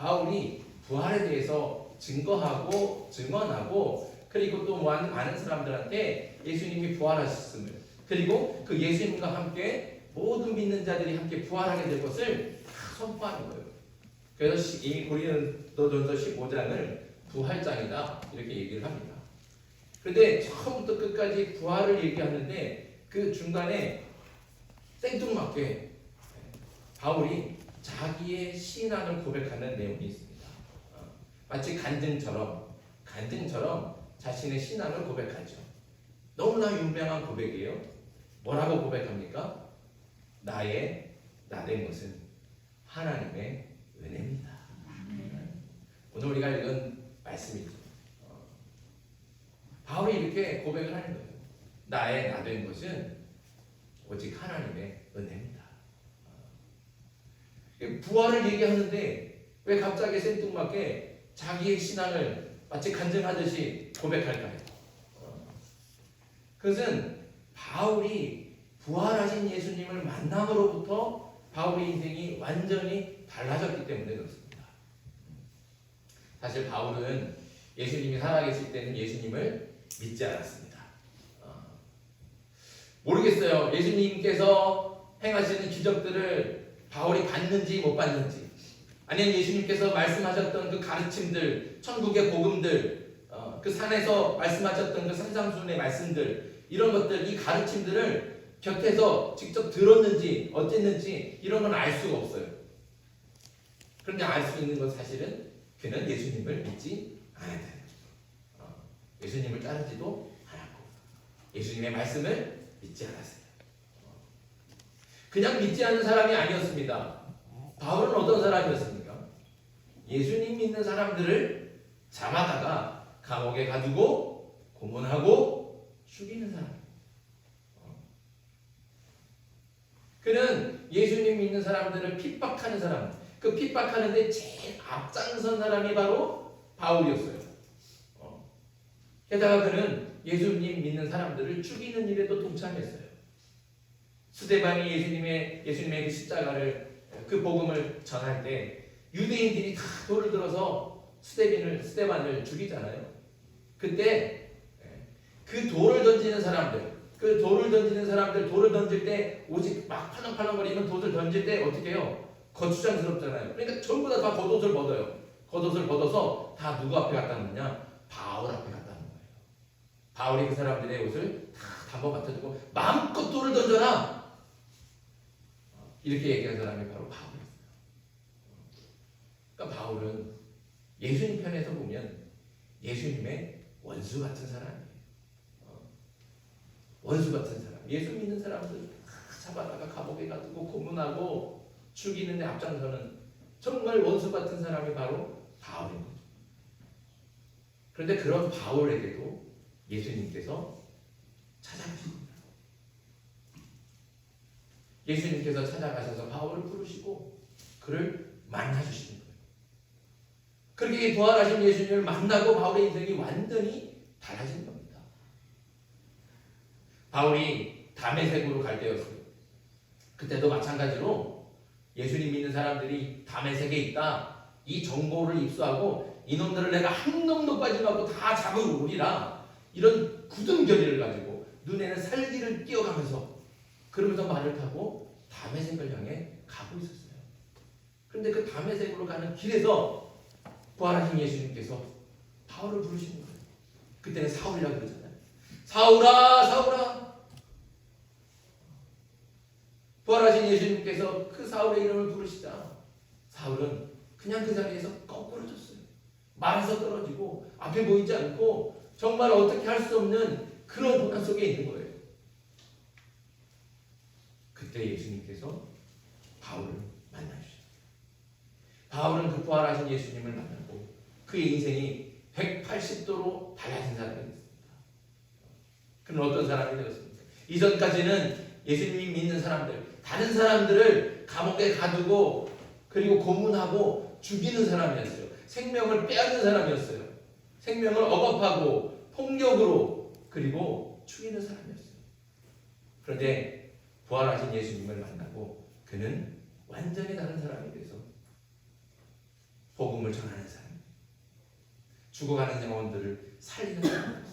바울이 부활에 대해서 증거하고 증언하고 그리고 또 많은 사람들한테 예수님이 부활하셨음을 그리고 그 예수님과 함께 모든 믿는 자들이 함께 부활하게 될 것을 다 선포하는 거예요. 그래서 이 고린도전서 15장을 부활장이다 이렇게 얘기를 합니다. 그런데 처음부터 끝까지 부활을 얘기하는데 그 중간에 생뚱맞게 바울이 자기의 신앙을 고백하는 내용이 있습니다. 마치 간증처럼 자신의 신앙을 고백하죠. 너무나 유명한 고백이에요. 뭐라고 고백합니까? 나된 것은 하나님의 은혜입니다. 오늘 우리가 읽은 말씀이죠. 바울이 이렇게 고백을 하는 거예요. 나된 것은 오직 하나님의 은혜입니다. 부활을 얘기하는데 왜 갑자기 생뚱맞게 자기의 신앙을 마치 간증하듯이 고백할까요? 그것은 바울이 부활하신 예수님을 만남으로부터 바울의 인생이 완전히 달라졌기 때문에 그렇습니다. 사실 바울은 예수님이 살아계실 때는 예수님을 믿지 않았습니다. 모르겠어요. 예수님께서 행하시는 기적들을 바울이 봤는지 못 봤는지, 아니면 예수님께서 말씀하셨던 그 가르침들, 천국의 복음들, 그 산에서 말씀하셨던 그 산상수훈의 말씀들, 이런 것들, 이 가르침들을 곁에서 직접 들었는지 어땠는지 이런 건 알 수가 없어요. 그런데 알 수 있는 건 사실은 그는 예수님을 믿지 않았다. 예수님을 따르지도 않았고 예수님의 말씀을 믿지 않았어요. 그냥 믿지 않는 사람이 아니었습니다. 바울은 어떤 사람이었습니까? 예수님 믿는 사람들을 잡아다가 감옥에 가두고 고문하고 죽이는 사람. 그는 예수님 믿는 사람들을 핍박하는 사람. 그 핍박하는데 제일 앞장선 사람이 바로 바울이었어요. 게다가 그는 예수님 믿는 사람들을 죽이는 일에도 동참했어요. 스데반이 예수님의 그 십자가를 그 복음을 전할 때 유대인들이 다 돌을 들어서 스데반을 죽이잖아요. 그때 그 돌을 던지는 사람들, 돌을 던질 때 오직 막 팔랑팔랑거리면 돌을 던질 때 어떻게 해요? 거추장스럽잖아요. 그러니까 전부 다 겉옷을 벗어요. 겉옷을 벗어서 다 누구 앞에 갖다 놓느냐? 바울 앞에 갖다 놓는 거예요. 바울이 그 사람들의 옷을 다 담아 맡아주고 마음껏 돌을 던져라! 이렇게 얘기한 사람이 바로 바울이었어요. 그러니까 바울은 예수님 편에서 보면 예수님의 원수 같은 사람이에요. 원수 같은 사람. 예수 믿는 사람들 잡아다가 감옥에 가두고 고문하고 죽이는 데 앞장서는 정말 원수 같은 사람이 바로 바울인 거죠. 그런데 그런 바울에게도 예수님께서 찾아가십니다. 예수님께서 찾아가셔서 바울을 부르시고 그를 만나주시는 거예요. 그렇게 부활하신 예수님을 만나고 바울의 인생이 완전히 달라진 겁니다. 바울이 다메섹으로 갈 때였어요. 그때도 마찬가지로 예수님 믿는 사람들이 다메섹에 있다. 이 정보를 입수하고 이놈들을 내가 한 놈도 빠짐없고 다 잡으러 오리라. 이런 굳은 결의를 가지고 눈에는 살기를 띄어가면서 그러면서 말을 타고 다메섹을 향해 가고 있었어요. 그런데 그 다메섹으로 가는 길에서 부활하신 예수님께서 바울을 부르시는 거예요. 그때는 사울이라고 그러잖아요. 사울아, 사울아. 부활하신 예수님께서 그 사울의 이름을 부르시자 사울은 그냥 그 자리에서 거꾸로졌어요. 말에서 떨어지고 앞에 보이지 않고 정말 어떻게 할 수 없는 그런 고난 속에 있는 거예요. 그때 예수님께서 바울을 만나주셨어요. 바울은 그 부활하신 예수님을 만나고 그의 인생이 180도로 달라진 사람이 됐습니다. 그는 어떤 사람이 되었습니까? 이전까지는 예수님이 믿는 사람들, 다른 사람들을 감옥에 가두고 그리고 고문하고 죽이는 사람이었어요. 생명을 빼앗는 사람이었어요. 생명을 억압하고 폭력으로 그리고 죽이는 사람이었어요. 그런데 부활하신 예수님을 만나고 그는 완전히 다른 사람이 돼서 복음을 전하는 사람, 죽어가는 영혼들을 살리는 사람,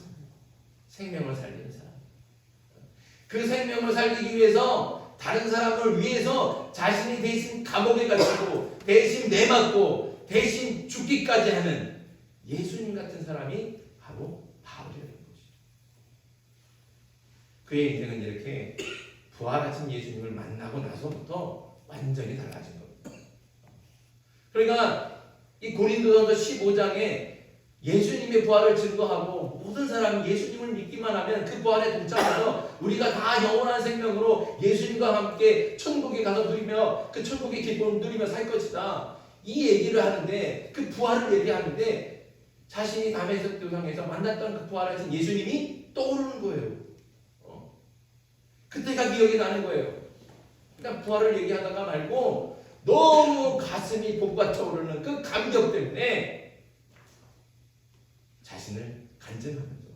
생명을 살리는 사람. 그 생명을 살리기 위해서 다른 사람을 위해서 자신이 대신 감옥에 갇히고 대신 내맞고 대신 죽기까지 하는 예수님 같은 사람이 바로 바울이라는 것이죠. 그의 인생은 이렇게 부활하신 예수님을 만나고 나서부터 완전히 달라진 겁니다. 그러니까 이 고린도전서 15장에 예수님의 부활을 증거하고 모든 사람이 예수님을 믿기만 하면 그 부활에 동참해서 우리가 다 영원한 생명으로 예수님과 함께 천국에 가서 누리며 그 천국의 기쁨을 누리며 살 것이다. 이 얘기를 하는데, 그 부활을 얘기하는데 자신이 담에색 도상에서 만났던 그 부활하신 예수님이 떠오르는 거예요. 그때가 기억이 나는 거예요. 그러니까 부활을 얘기하다가 말고 너무 가슴이 볶아 차오르는 그 감격 때문에 자신을 간증하면서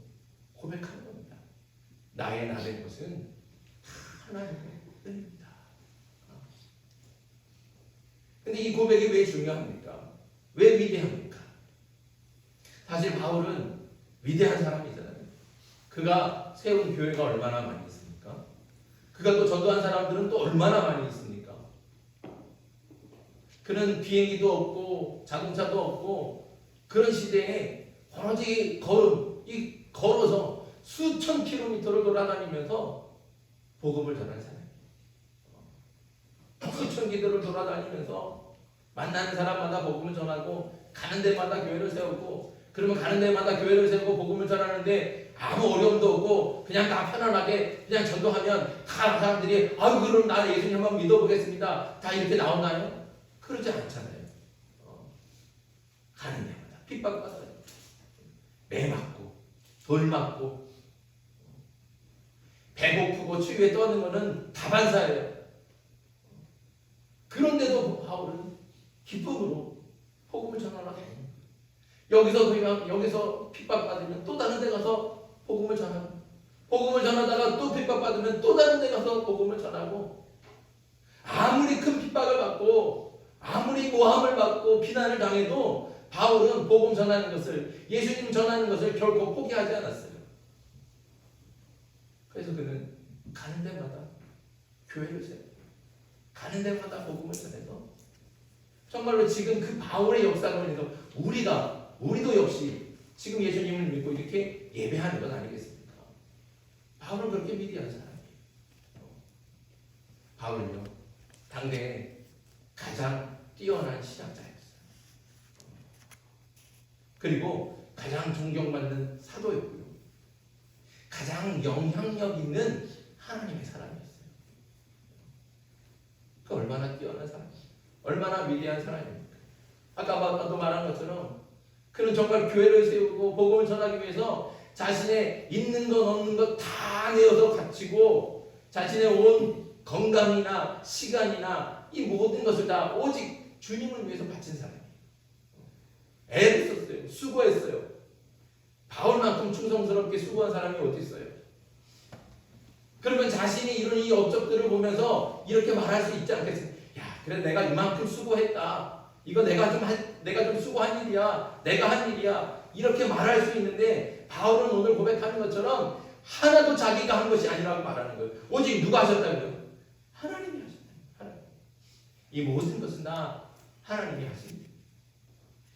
고백하는 겁니다. 나의 나된 것은 다 하나님의 은혜입니다. 근데 이 고백이 왜 중요합니까? 왜 위대합니까? 사실 바울은 위대한 사람이잖아요. 그가 세운 교회가 얼마나 많이 있습니까? 그가 또 전도한 사람들은 또 얼마나 많이 있습니까? 그는 비행기도 없고 자동차도 없고 그런 시대에 오로지 걸어서 수천 킬로미터를 돌아다니면서 복음을 전한 사람이에요. 수천 기도를 돌아다니면서 만나는 사람마다 복음을 전하고 가는 데마다 교회를 세우고, 그러면 가는 데마다 교회를 세우고 복음을 전하는데 아무 어려움도 없고 그냥 다 편안하게 그냥 전도하면 다 사람들이 아유 그럼 나 예수님 한번 믿어보겠습니다 다 이렇게 나오나요? 그러지 않잖아요. 가는 데마다 핍박받아요. 매 맞고 돌 맞고 배고프고 추위에 떠는 거는 다반사예요. 그런데도 바울은 기쁨으로 복음을 전하러 다닙니다. 여기서 핍박받으면 또 다른 데 가서 복음을 전하고, 복음을 전하다가 또 핍박받으면 또 다른 데 가서 복음을 전하고, 아무리 큰 핍박을 받고 아무리 모함을 받고 비난을 당해도 바울은 복음 전하는 것을, 예수님 전하는 것을 결코 포기하지 않았어요. 그래서 그는 가는 데마다 교회를 세우고 가는 데마다 복음을 전해서 정말로 지금 그 바울의 역사로 인해서 우리도 역시 지금 예수님을 믿고 이렇게 예배하는 건 아니겠습니까? 바울은 그렇게 위대한 사람이에요. 바울은요, 당대에 가장 뛰어난 신학자였어요. 그리고 가장 존경받는 사도였고요. 가장 영향력 있는 하나님의 사람이었어요. 그 얼마나 뛰어난 사람이에요. 얼마나 위대한 사람입니까? 아까도 말한 것처럼 그는 정말 교회를 세우고 복음을 전하기 위해서 자신의 있는 것 없는 것 다 내어서 바치고 자신의 온 건강이나 시간이나 이 모든 것을 다 오직 주님을 위해서 바친 사람이에요. 애를 썼어요. 수고했어요. 바울만큼 충성스럽게 수고한 사람이 어디 있어요? 그러면 자신이 이런 이 업적들을 보면서 이렇게 말할 수 있지 않겠습니까? 야, 그래 내가 이만큼 수고했다. 이거 내가 좀 수고한 일이야. 내가 한 일이야. 이렇게 말할 수 있는데 바울은 오늘 고백하는 것처럼 하나도 자기가 한 것이 아니라고 말하는 거예요. 오직 누가 하셨다고요? 하나님이 하셨다. 하나님. 이 모든 것은 다 하나님이 하십니다.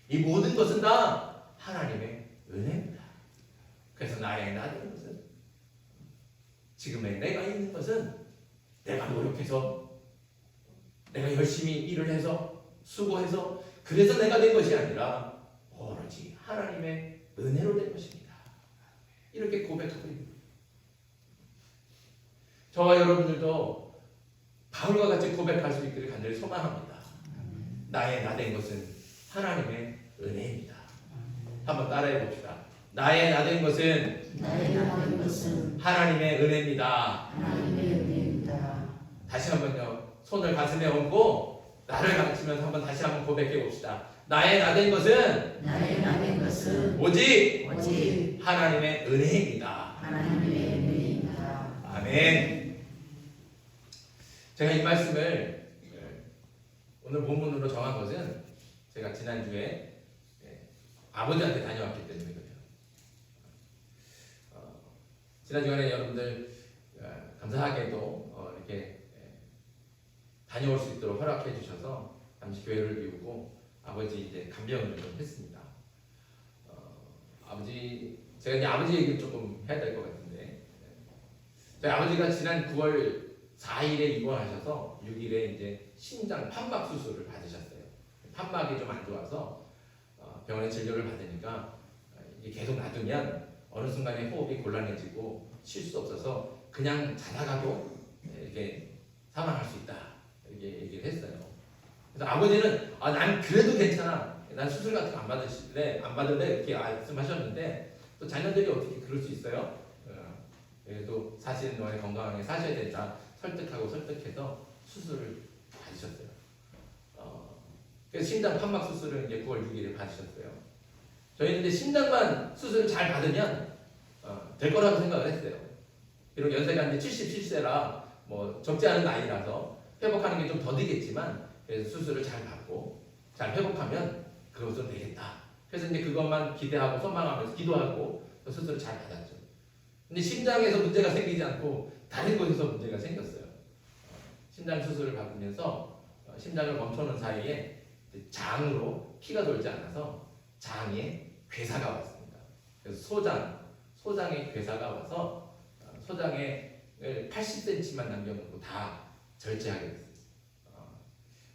이 모든 것은 다 하나님의 은혜입니다. 그래서 나의 나된 것은, 지금의 내가 있는 것은 내가 노력해서 내가 열심히 일을 해서 수고해서 그래서 내가 된 것이 아니라 오로지 하나님의 은혜로 된 것입니다. 이렇게 고백하고 있습니다. 저와 여러분들도 바울과 같이 고백할 수 있기를 간절히 소망합니다. 나의 나된 것은 하나님의 은혜입니다. 한번 따라해 봅시다. 나의 나된 것은 하나님의 은혜입니다. 다시 한번요. 손을 가슴에 얹고 나를 가르치면서 한번 다시 한번 고백해 봅시다. 나의 나된 것은 오직 하나님의 은혜입니다. 아멘. 제가 이 말씀을 오늘 본문으로 정한 것은 제가 지난주에 아버지한테 다녀왔기 때문에 그래요. 지난 주간에 여러분들 감사하게도 이렇게 다녀올 수 있도록 허락해 주셔서 잠시 교회를 비우고 아버지 이제 간병을 좀 했습니다. 아버지 제가 이제 아버지 얘기를 조금 해야 될 것 같은데 저희 아버지가 지난 9월 4일에 입원하셔서 6일에 이제 심장 판막 수술을 받으셨어요. 판막이 좀 안 좋아서 병원에 진료를 받으니까 이게 계속 놔두면 어느 순간에 호흡이 곤란해지고 쉴 수 없어서 그냥 자다가도 이렇게 사망할 수 있다 이렇게 얘기를 했어요. 그래서 아버지는 난 그래도 괜찮아, 난 수술 같은 거 안 받을래 이렇게 말씀하셨는데 또 자녀들이 어떻게 그럴 수 있어요? 그래도 사실은 너네 건강하게 사셔야 된다 설득해서 수술을 받으셨어요. 그래서 심장 판막 수술을 이제 9월 6일에 받으셨어요. 저희는 이제 심장만 수술을 잘 받으면 될 거라고 생각을 했어요. 비록 연세가 이제 77세라 뭐 적지 않은 나이라서 회복하는 게 좀 더디겠지만 그래서 수술을 잘 받고 잘 회복하면 그것은 되겠다. 그래서 이제 그것만 기대하고 소망하면서 기도하고 수술을 잘 받았죠. 근데 심장에서 문제가 생기지 않고 다른 곳에서 문제가 생겼어요. 심장 수술을 받으면서 심장을 멈춰놓은 사이에 장으로 피가 돌지 않아서 장에 괴사가 왔습니다. 그래서 소장에 괴사가 와서 소장에 80cm만 남겨놓고 다 절제하게 됐어요.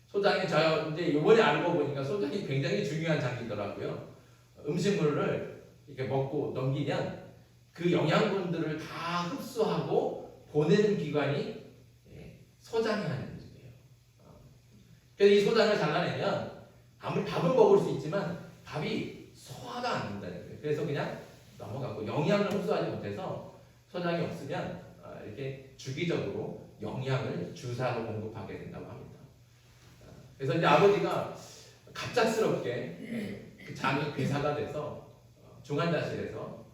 소장이 저 이제 이번에 알고 보니까 소장이 굉장히 중요한 장이더라고요. 음식물을 이렇게 먹고 넘기면 그 영양분들을 다 흡수하고 보내는 기관이 소장이 하는 일이에요. 그래서 이 소장을 잘라내면 아무리 밥을 먹을 수 있지만 밥이 소화가 안 된다는 거예요. 그래서 그냥 넘어가고 영양을 흡수하지 못해서 소장이 없으면 이렇게 주기적으로 영양을 주사로 공급하게 된다고 합니다. 그래서 이제 아버지가 갑작스럽게 그 장이 괴사가 돼서 중환자실에서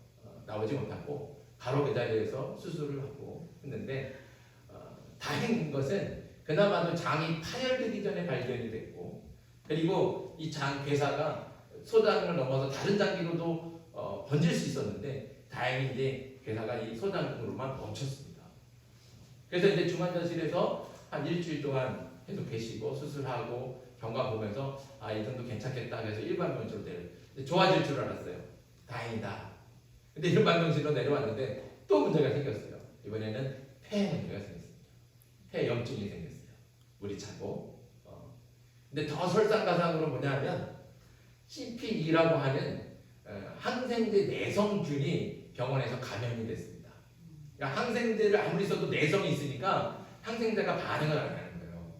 나오지 못하고 바로 그 자리에서 수술을 하고 했는데 다행인 것은 그나마도 장이 파열되기 전에 발견이 됐고 그리고 이 장 괴사가 소장을 넘어서 다른 장기로도 번질 수 있었는데 다행히 이제 괴사가 이 소장으로만 멈췄습니다. 그래서 이제 중환자실에서 한 일주일 동안 계속 계시고 수술하고 경과 보면서 이 정도 괜찮겠다 그래서 일반 병실로 좋아질 줄 알았어요. 다행이다. 근데 일반 병실로 내려왔는데 또 문제가 생겼어요. 이번에는 폐에 문제가 생겼습니다. 폐에 염증이 생겼어요. 물이 차고. 근데 더 설상가상으로 뭐냐면 CP2라고 하는 항생제 내성균이 병원에서 감염이 됐습니다. 그러니까 항생제를 아무리 써도 내성이 있으니까 항생제가 반응을 안 하는 거예요.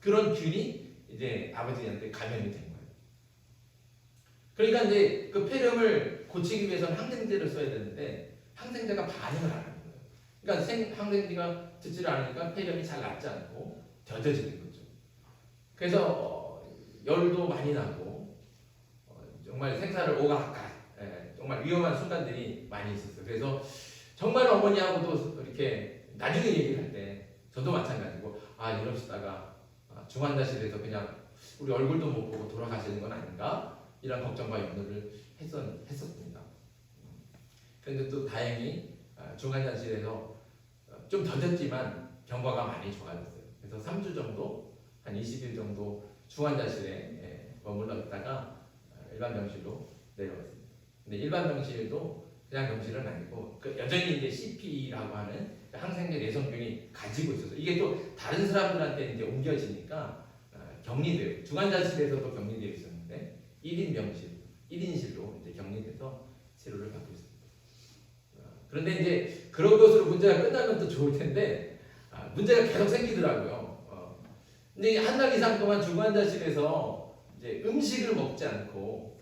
그런 균이 이제 아버지한테 감염이 된 거예요. 그러니까 이제 그 폐렴을 고치기 위해서는 항생제를 써야 되는데 항생제가 반응을 안 하는 거예요. 그러니까 항생제가 듣지를 않으니까 폐렴이 잘 낫지 않고 더뎌지는 거죠. 그래서 열도 많이 나고 정말 생사를 오가갈 정말 위험한 순간들이 많이 있었어요. 그래서 정말 어머니하고도 이렇게 나중에 얘기를 할 때 저도 마찬가지고 이러시다가 중환자실에서 그냥 우리 얼굴도 못 보고 돌아가시는 건 아닌가 이런 걱정과 염려를 했었습니다. 그런데 또 다행히 중환자실에서 좀 더뎠지만 경과가 많이 좋아졌어요. 그래서 3주 정도 한 20일 정도 중환자실에 머물러 있다가 일반 병실로 내려왔습니다. 근데 일반 병실도 그냥 병실은 아니고 여전히 이제 CP라고 하는 항생제 내성균이 가지고 있어서 이게 또 다른 사람들한테 이제 옮겨지니까 격리돼요. 중환자실에서도 격리되어 있었는데 1인 병실, 1인실로 이제 격리돼서 치료를 받고 있습니다. 그런데 이제 그런 것으로 문제가 끝나면 또 좋을 텐데 문제가 계속 생기더라고요. 근데 한 달 이상 동안 중환자실에서 이제 음식을 먹지 않고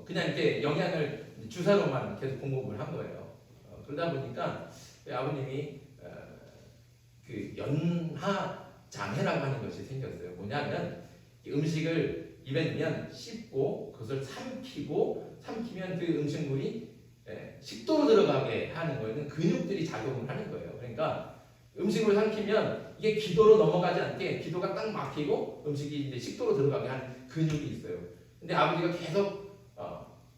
그냥 이렇게 영양을 주사로만 계속 공급을 한 거예요. 그러다 보니까 아버님이 그 연하 장애라고 하는 것이 생겼어요. 뭐냐면 음식을 입에 넣으면 씹고 그것을 삼키면 그 음식물이 식도로 들어가게 하는 거에는 근육들이 작용을 하는 거예요. 그러니까 음식을 삼키면 이게 기도로 넘어가지 않게 기도가 딱 막히고 음식이 이제 식도로 들어가게 하는 근육이 있어요. 근데 아버지가 계속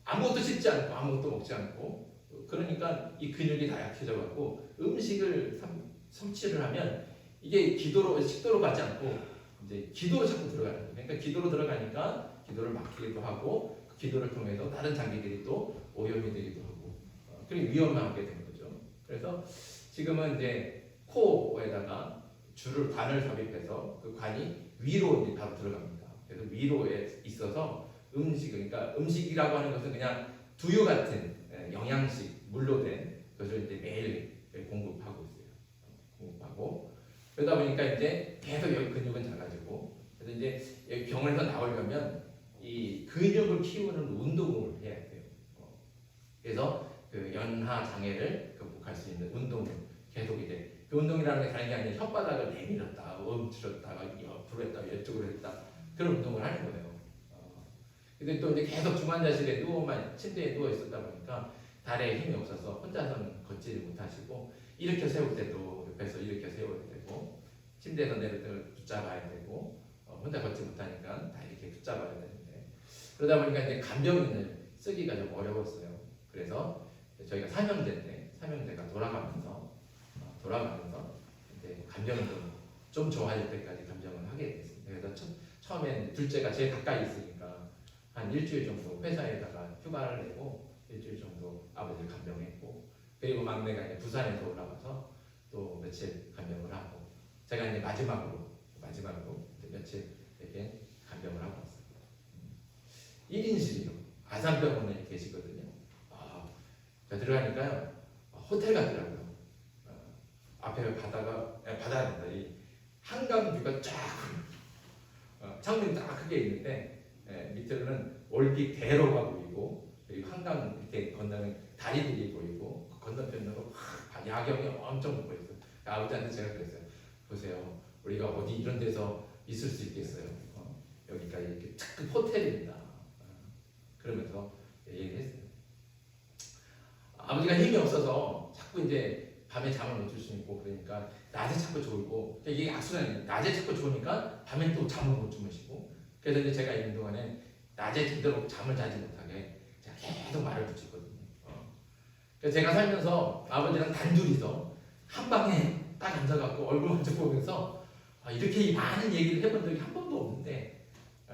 아무것도 씹지 않고 아무것도 먹지 않고 그러니까 이 근육이 다 약해져 갖고 음식을 섭취를 하면 이게 식도로 가지 않고 이제 기도로 자꾸 들어가는 거예요. 그러니까 기도로 들어가니까 기도를 막히기도 하고 그 기도를 통해서 다른 장기들이 또 오염이 되기도 하고 그리고 위험하게 되는 거죠. 그래서 지금은 이제 코에다가 관을 삽입해서 그 관이 위로 이제 바로 들어갑니다. 그래서 위로에 있어서 그러니까 음식이라고 하는 것은 그냥 두유 같은 영양식 물로 된 것을 이제 매일 공급하고 있어요. 공급하고 그러다 보니까 이제 계속 여기 근육은 작아지고 그래서 이제 여기 병원에서 나오려면 이 근육을 키우는 운동을 해야 돼요. 그래서 그 연하 장애를 극복할 수 있는 운동을 계속 이제 그 운동이라는 게 다른 게 아니라 혓바닥을 내밀었다, 멈추었다가 옆으로 했다, 이쪽으로 했다 그런 운동을 하는 거예요. 근데 또 이제 계속 중환자실에 침대에 누워 있었다 보니까 다리에 힘이 없어서 혼자서는 걷지를 못하시고 일으켜 세울 때도 옆에서 일으켜 세워야 되고 침대에서 내릴 때 붙잡아야 되고 혼자 걷지 못하니까 다 이렇게 붙잡아야 되는데 그러다 보니까 이제 간병인을 쓰기가 좀 어려웠어요. 그래서 저희가 삼형제가 돌아가면서 이제 간병을 좀 좋아질 때까지 간병을 하게 됐습니다. 그래서 처음엔 둘째가 제일 가까이 있으니까 한 일주일 정도 회사에다가 휴가를 내고 일주일 정도 아버지를 간병했고 그리고 막내가 이제 부산에서 올라가서 또 며칠 간병을 하고 제가 이제 마지막으로 이제 며칠 이렇게 간병을 하고 왔어요. 1인실이요. 아산병원에 계시거든요. 들어가니까요 호텔 같더라고요. 앞에 바다입니다. 이 한강뷰가 쫙 창문이 딱 크게 있는데 밑으로는 올빛 대로가 보이고 그리고 한강 이렇게 건너는 다리들이 보이고 그 건너편으로 야경이 엄청 보였어요. 아버지한테 제가 그랬어요. 보세요, 우리가 어디 이런 데서 있을 수 있겠어요? 여기까지 이렇게 특급 호텔입니다. 그러면서 얘기를 했어요. 아버지가 힘이 없어서 자꾸 이제 밤에 잠을 못 줄 수 있고 그러니까 낮에 자꾸 졸고 이게 악순환이에요. 낮에 자꾸 졸으니까 밤에 또 잠을 못 주무시고 그래서 이제 제가 있는 동안에 낮에 제대로 잠을 자지 못하게 제가 계속 말을 붙였거든요. 그래서 제가 살면서 아버지랑 단둘이서 한 방에 딱 앉아갖고 얼굴 먼저 보면서 이렇게 많은 얘기를 해본 적이 한 번도 없는데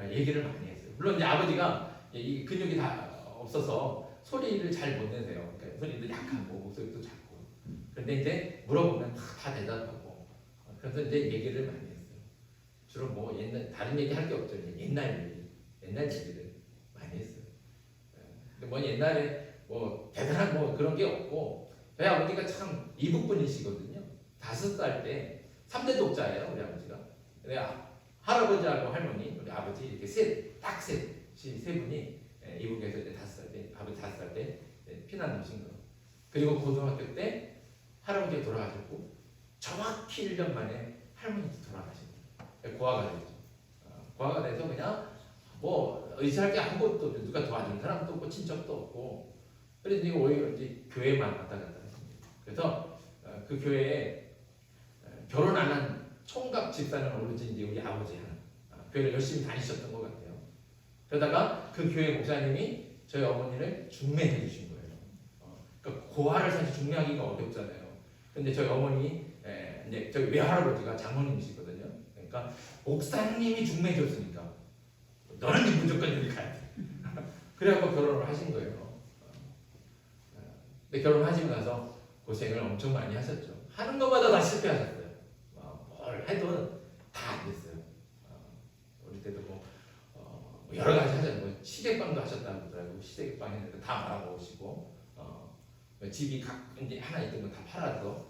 얘기를 많이 했어요. 물론 이제 아버지가 이 근육이 다 없어서 소리를 잘 못 내세요. 그러니까 소리도 약하고 목소리도 작고. 그런데 이제 물어보면 다 대답하고. 그래서 이제 얘기를 많이 했어요. 주로 뭐 다른 얘기 할 게 없죠. 옛날 얘기를 많이 했어요. 근데 뭐 옛날에 뭐 대단한 뭐 그런 게 없고 저희 아버지가 참 이북분이시거든요. 5살 때 3대 독자예요, 우리 아버지가. 근데 할아버지하고 할머니, 우리 아버지 이렇게 세 분이 이북에서 이제 5살 때, 아버지 5살 때 피난 오신 거. 그리고 고등학교 때 할아버지가 돌아가셨고 정확히 1년 만에 할머니도 돌아가신 거예요. 고아가 됐죠. 고아가 돼서 그냥 뭐 의지할 게 아무것도 없고 누가 도와주는 사람도 없고 친척도 없고 그래서 이제 오히려 이제 교회만 왔다 갔다 했습니다. 그래서 그 교회에 결혼 안 한 총각 집사는 오로지 이제 우리 아버지 하나 교회를 열심히 다니셨던 것 같아요. 그러다가 그 교회 목사님이 저희 어머니를 중매해 주신 거예요. 그러니까 고아를 사실 중매하기가 어렵잖아요. 근데 저희 어머니 이제 저희 외할아버지가 장모님이시거든요. 그러니까 목사님이 중매해 줬으니까 너는 무조건 여기 가야 돼. 그래갖고 결혼을 하신 거예요. 근데 결혼하시고 나서 고생을 엄청 많이 하셨죠. 하는 것마다 다 실패하셨어요. 뭘 해도 다 안 됐어요. 어릴 때도 뭐 여러 가지 하잖아요. 뭐 시계빵도 하셨다고 그러더라고요. 시계빵 했는데 다 말아먹으시고 집이 이제 하나 있던 거 다 팔아서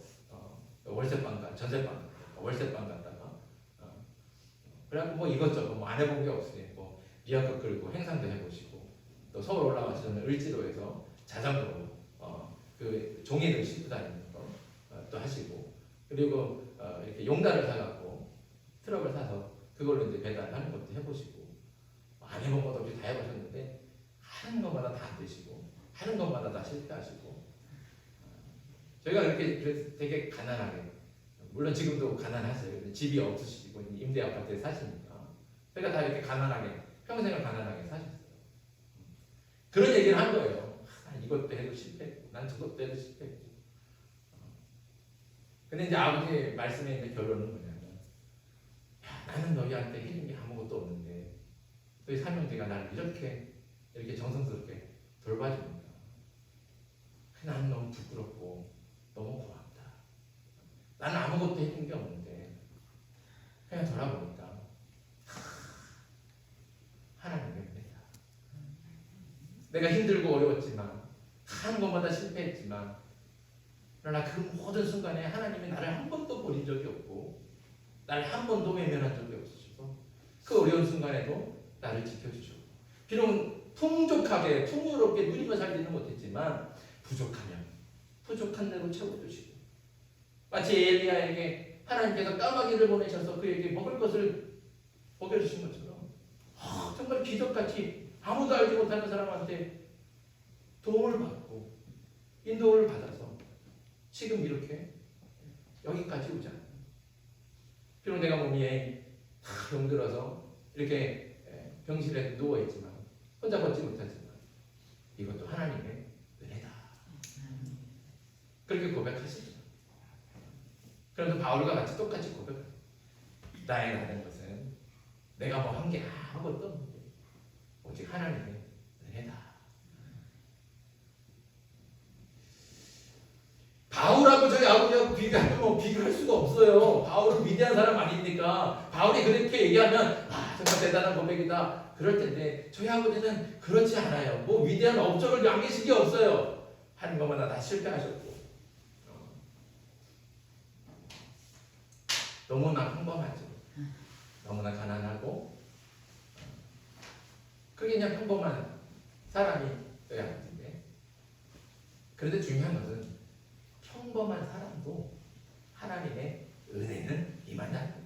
월세빵 전세빵 월세빵 갔다가 그래갖고 뭐 이것저것 뭐 안 해본 게 없으니 뭐 미역국 끓이고 행상도 해보시고 또 서울 올라와서 저는 을지로에서 자전거로 그 종이를 싣고 다니는 거 또 하시고 그리고 이렇게 용달을 사갖고 트럭을 사서 그걸로 이제 배달하는 것도 해보시고 안 해본 것도 없이 다 해보셨는데 하는 것마다 다 안 되시고 하는 것마다 다 실패하시고 저희가 이렇게 되게 가난하게 물론 지금도 가난하세요. 집이 없으시고 임대 아파트에 사시니까 저희가 다 이렇게 가난하게 평생을 가난하게 사셨어요. 그런 얘기를 한 거예요. 난 이것도 해도 실패했고, 난 저것도 해도 실패했고. 근데 이제 아버지의 말씀의 이제 결론은 뭐냐면, 야, 나는 너희한테 해준 게 아무것도 없는데, 너희 삼형제가 나를 이렇게 정성스럽게 돌봐줍니다. 나는 너무 부끄럽고, 너무 고맙다. 나는 아무것도 해준 게 없는데, 그냥 돌아보니까, 하나님의 은혜다. 내가 힘들고 어려웠지만, 하는 것마다 실패했지만, 그러나 그 모든 순간에 하나님이 나를 한 번도 버린 적이 없고 나를 한 번도 외면한 적이 없으셔서 그 어려운 순간에도 나를 지켜주셨고 비록 풍족하게 풍요롭게 누리며 살지는 못했지만 부족하면 부족한 대로 채워주시고 마치 엘리야에게 하나님께서 까마귀를 보내셔서 그에게 먹을 것을 먹여주신 것처럼 정말 기적같이 아무도 알지 못하는 사람한테 도움을 받고 인도를 받아서 지금 이렇게 여기까지 오자. 비록 내가 몸이 다 병들어서 이렇게 병실에 누워있지만 혼자 걷지 못하지만 이것도 하나님의 은혜다. 그렇게 고백하십니다. 그래서 바울과 같이 똑같이 고백합니다. 나의 나된 것은 내가 뭐 한 게 아무것도 없는데 오직 하나님의 은혜다. 바울하고 저희 아버지하고 비교하면 뭐 비교할 수가 없어요. 바울은 위대한 사람 아닙니까? 바울이 그렇게 얘기하면 정말 대단한 고백이다 그럴 텐데 저희 아버지는 그렇지 않아요. 뭐 위대한 업적을 남기신 게 없어요. 하는 것마다 다 실패하셨고 너무나 평범하죠. 너무나 가난하고 그게 그냥 평범한 사람이 저희 아버지인데 그런데 중요한 것은 평범한 사람도 하나님의 은혜는 임한다는 거예요.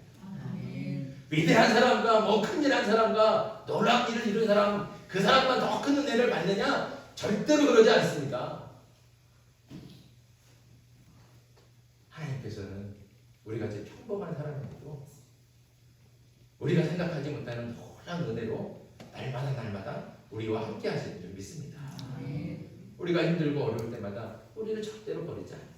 위대한 사람과 뭐 큰일한 사람과 놀라운 일을 이룬 사람 그 사람만 더 큰 은혜를 받느냐? 절대로 그러지 않습니다. 하나님께서는 우리같이 평범한 사람에도 우리가 생각하지 못하는 놀라운 은혜로 날마다 우리와 함께 하시는 줄 믿습니다. 우리가 힘들고 어려울 때마다 우리를 절대로 버리지 않으세요.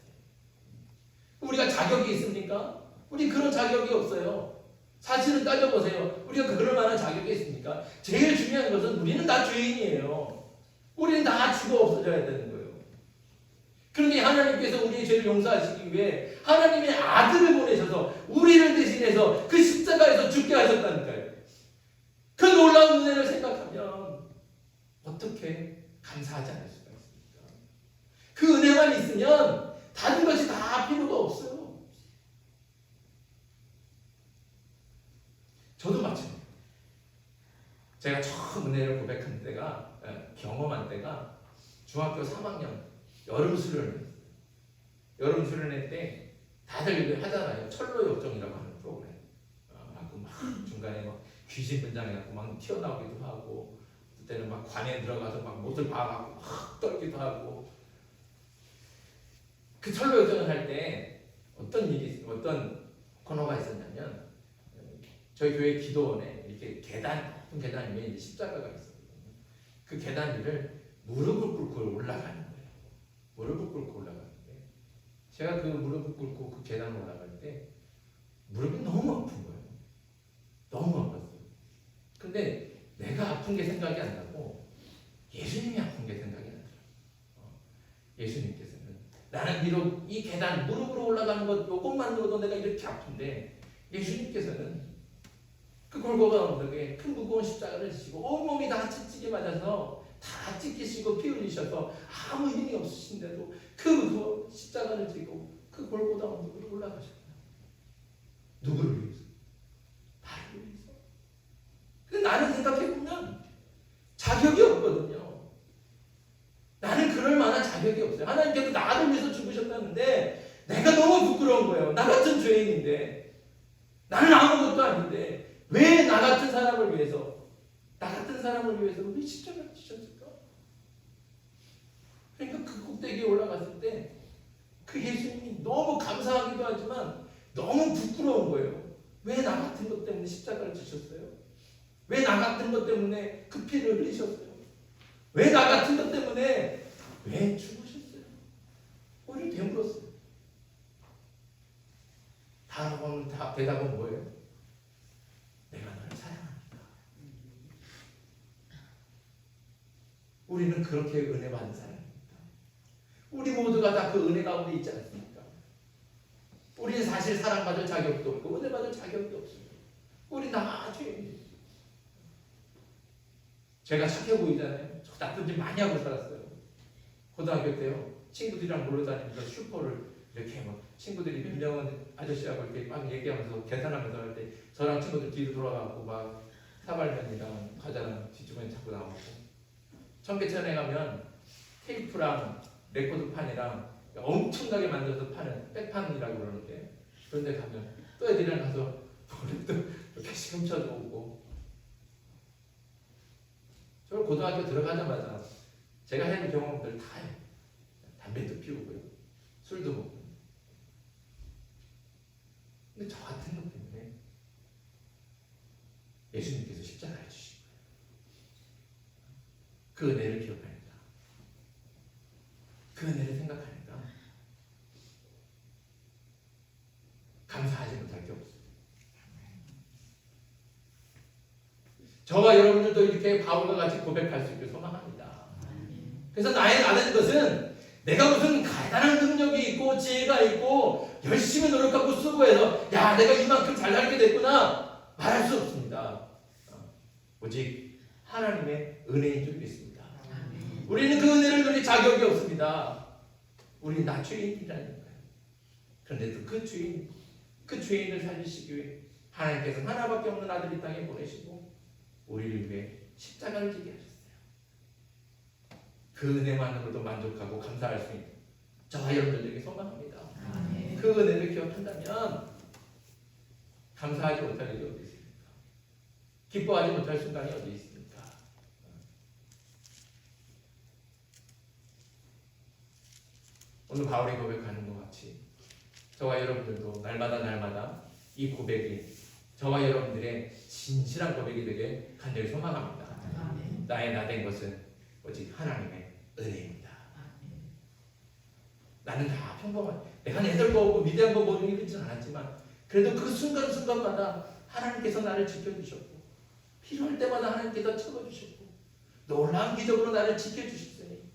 우리가 자격이 있습니까? 우리 그런 자격이 없어요. 사실은 따져보세요. 우리가 그럴 만한 자격이 있습니까? 제일 중요한 것은 우리는 다 죄인이에요. 우리는 다 죽어 없어져야 되는 거예요. 그런데 하나님께서 우리의 죄를 용서하시기 위해 하나님의 아들을 보내셔서 우리를 대신해서 그 십자가에서 죽게 하셨다니까요. 그 놀라운 은혜를 생각하면 어떻게 감사하지 않을 수가 있습니까? 그 은혜만 있으면 다른 것이 다 필요가 없어요. 저도 마찬가지예요. 제가 처음 은혜를 고백한 때가 경험한 때가 중학교 3학년 여름 수련회. 여름 수련회 때 다들 하잖아요. 철로 역정이라고 하는 프로그램. 막 중간에 막 귀신 분장해갖고 막 튀어나오기도 하고 그때는 막 관에 들어가서 막 못을 박아갖고 막 떨기도 하고 그 철로 역정을 할 때 어떤 코너가 있었냐면 저희 교회 기도원에 이렇게 높은 계단 위에 이제 십자가가 있었거든요. 그 계단 위를 무릎을 꿇고 올라가는 거예요. 무릎을 꿇고 올라가는데 제가 그 무릎을 꿇고 그 계단을 올라갈 때 무릎이 너무 아픈 거예요. 너무 아팠어요. 근데 내가 아픈 게 생각이 안 나고 예수님이 아픈 게 생각이 나더라고요. 예수님께서는 나는 비록 이 계단 무릎으로 올라가는 것 요것만으로도 내가 이렇게 아픈데 예수님께서는 그 골고가 언덕에 큰 무거운 십자가를 지시고 온몸이 다 채찍에 맞아서 다 찢기시고 피 흘리셔서 아무 힘이 없으신데도 그 십자가를 지고 그 골고다 언덕으로 올라가셨다. 누구를 위해서? 나를 위해서. 근데 나는 생각해보면 자격이 없거든요. 나는 그럴 만한 자격이 없어요. 하나님께서 나를 위해서 죽으셨다는데 내가 너무 부끄러운 거예요. 나 같은 죄인인데 나는 아무것도 아닌데 왜 나 같은 사람을 위해서 왜 십자가를 지셨을까? 그러니까 그 꼭대기에 올라갔을 때 그 예수님이 너무 감사하기도 하지만 너무 부끄러운 거예요. 왜 나 같은 것 때문에 십자가를 지셨어요? 왜 나 같은 것 때문에 그 피를 흘리셨어요? 왜 나 같은 것 때문에 왜 죽으셨어요? 우리를 되물었어요. 대답은 뭐예요? 내가 너를 사랑합니다. 우리는 그렇게 은혜 받은 사람입니다. 우리 모두가 다 그 은혜 가운데 있지 않습니까? 우리는 사실 사랑받을 자격도 없고 은혜 받을 자격도 없습니다. 우리 다 죄인이에요. 제가 착해 보이잖아요. 저 나쁜 짓 많이 하고 살았어요. 고등학교 때요. 친구들이랑 놀러 다니면서 슈퍼를 이렇게 막 친구들이 민영은 아저씨하고 이렇게 막 얘기하면서 계산하면서 할 때 저랑 친구들 뒤로 돌아가고 막 사발면이랑 과자랑 뒷주머니 잡고 나오고 청계천에 가면 테이프랑 레코드판이랑 엄청나게 만들어서 파는 백판이라고 그러는데 그런 데 가면 또 애들이랑 가서 또 이렇게 시금쳐도 오고 저 고등학교 들어가자마자 제가 해본 경험들 다 해요. 담배도 피우고요. 술도 먹고. 근데 저 같은 것 때문에 예수님께서 십자가를 주신 거예요. 그 은혜를 기억하니까. 그 은혜를 생각하니까 감사하지 못할 게 없어요. 저와 여러분들도 이렇게 바울과 같이 고백할 수 있길 소망합니다. 그래서 나의 나는 것은 내가 무슨 대단한 능력이 있고 지혜가 있고 열심히 노력하고 수고해서 야 내가 이만큼 잘 살게 됐구나 말할 수 없습니다. 오직 하나님의 은혜인 줄 믿습니다. 우리는 그 은혜를 누릴 자격이 없습니다. 우리 나 죄인이라는 거예요. 그런데도 그 죄인을 살리시기 위해 하나님께서 하나밖에 없는 아들 이 땅에 보내시고 우리를 위해 십자가를 지게 하셨어요. 그 은혜만으로도 만족하고 감사할 수 있는 저와 여러분들에게 소망합니다. 그 은혜를 기억한다면 감사하지 못할 일이 어디 있습니까? 기뻐하지 못할 순간이 어디 있습니까? 오늘 바울이 고백하는 것 같이 저와 여러분들도 날마다 이 고백이 저와 여러분들의 진실한 고백이 되게 간절히 소망합니다. 나의 나 된 것은 오직 하나님의 은혜입니다. 나는 다 평범한 내가 내들 거고 위대한 거 보는 일이지는 않았지만 그래도 그 순간순간마다 하나님께서 나를 지켜주셨고 필요할 때마다 하나님께서 채워주셨고 놀라운 기적으로 나를 지켜주셨으니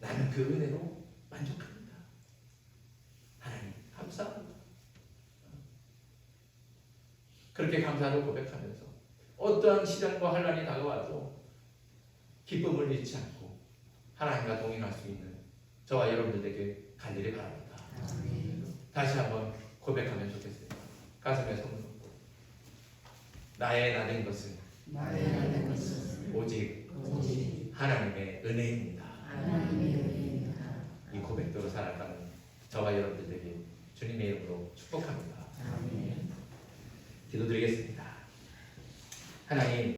나는 그 은혜로 만족합니다. 하나님 감사합니다. 그렇게 감사를 고백하면서 어떠한 시련과 환난이 다가와도 기쁨을 잃지 않고 하나님과 동행할 수 있는 저와 여러분들에게 간절히 바랍니다. 다시 한번 고백하면 좋겠습니다. 가슴에 손을 얹고 나의 나 된 것은 오직 하나님의 은혜입니다. 이 고백대로 살아가는 저와 여러분들에게 주님의 이름으로 축복합니다. 기도드리겠습니다. 하나님